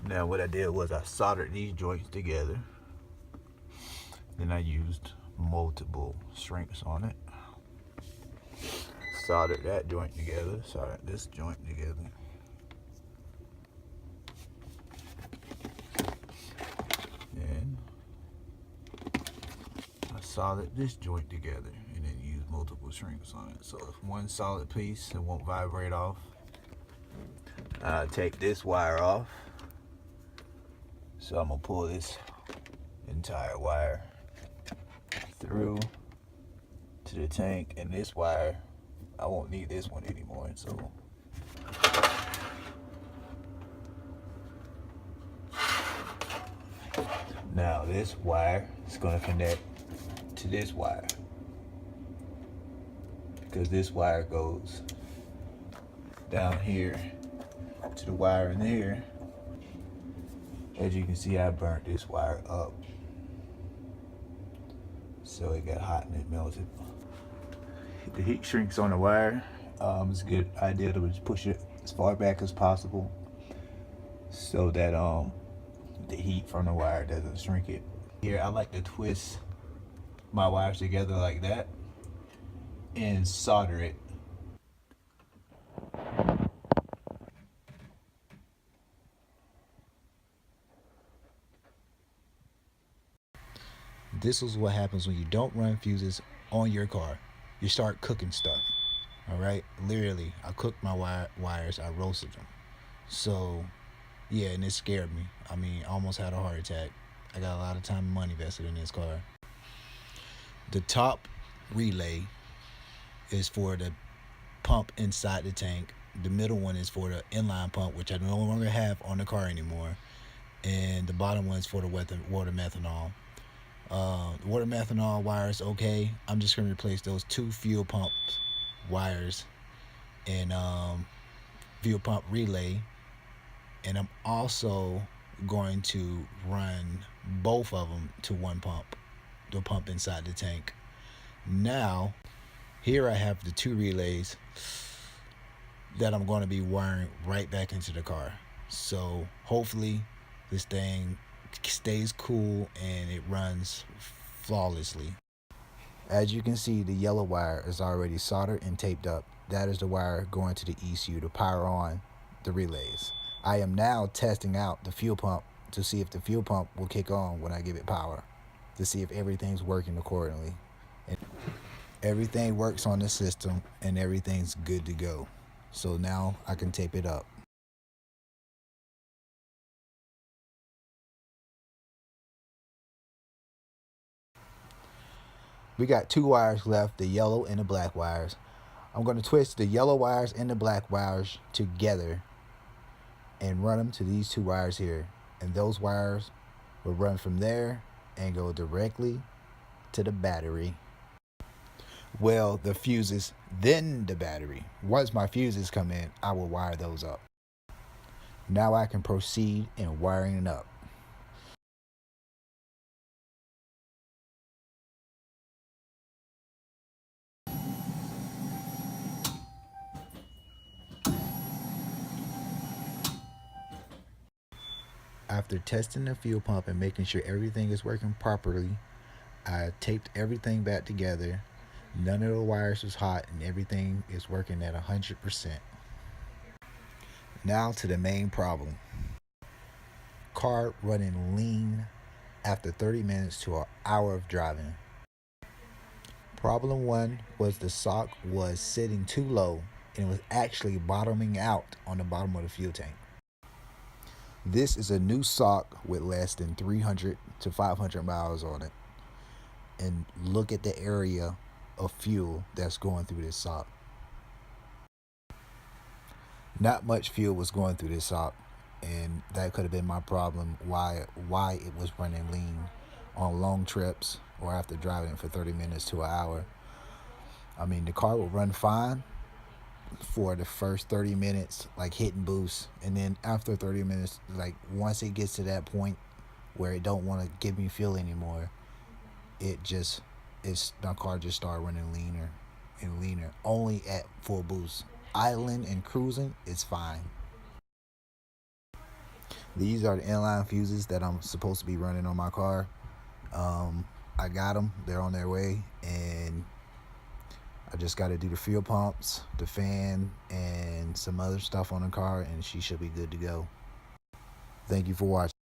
Now what I did was I soldered these joints together. Then I used multiple shrinks on it. Soldered that joint together, soldered this joint together. Then I soldered this joint together and then used multiple shrinks on it. So if one solid piece, it won't vibrate off. I take this wire off. So I'm gonna pull this entire wire through to the tank, and this wire, I won't need this one anymore. So now this wire is gonna connect to this wire, because this wire goes down here to the wire in here. As you can see, I burnt this wire up, so it got hot and it melted. The heat shrinks on the wire. It's a good idea to just push it as far back as possible so that the heat from the wire doesn't shrink it. Here I like to twist my wires together like that and solder it. This is what happens when you don't run fuses on your car. You start cooking stuff. All right, literally, I cooked my wires. I roasted them. So, yeah, and it scared me. I mean, I almost had a heart attack. I got a lot of time and money invested in this car. The top relay is for the pump inside the tank. The middle one is for the inline pump, which I no longer have on the car anymore. And the bottom one is for the water methanol. Water methanol wires, okay. I'm just going to replace those two fuel pump wires and fuel pump relay. And I'm also going to run both of them to one pump, the pump inside the tank. Now, here I have the two relays that I'm going to be wiring right back into the car. So hopefully this thing stays cool and it runs flawlessly. As you can see, the yellow wire is already soldered and taped up. That is the wire going to the ECU to power on the relays. I am now testing out the fuel pump to see if the fuel pump will kick on when I give it power, to see if everything's working accordingly. And everything works on the system and everything's good to go. So now I can tape it up. We got two wires left, the yellow and the black wires. I'm going to twist the yellow wires and the black wires together and run them to these two wires here. And those wires will run from there and go directly to the battery. Well, the fuses, then the battery. Once my fuses come in, I will wire those up. Now I can proceed in wiring it up. After testing the fuel pump and making sure everything is working properly, I taped everything back together. None of the wires was hot and everything is working at 100%. Now to the main problem. Car running lean after 30 minutes to an hour of driving. Problem one was the sock was sitting too low and it was actually bottoming out on the bottom of the fuel tank. This is a new sock with less than 300 to 500 miles on it. And look at the area of fuel that's going through this sock. Not much fuel was going through this sock, and that could have been my problem why it was running lean on long trips or after driving for 30 minutes to an hour. I mean, the car will run fine for the first 30 minutes, like hit and boost, and then after 30 minutes, like once it gets to that point where it don't want to give me fuel anymore, my car just start running leaner and leaner, only at full boost. Idling and cruising is fine. These are the inline fuses that I'm supposed to be running on my car. I got them. They're on their way, and I just got to do the fuel pumps, the fan, and some other stuff on the car, and she should be good to go. Thank you for watching.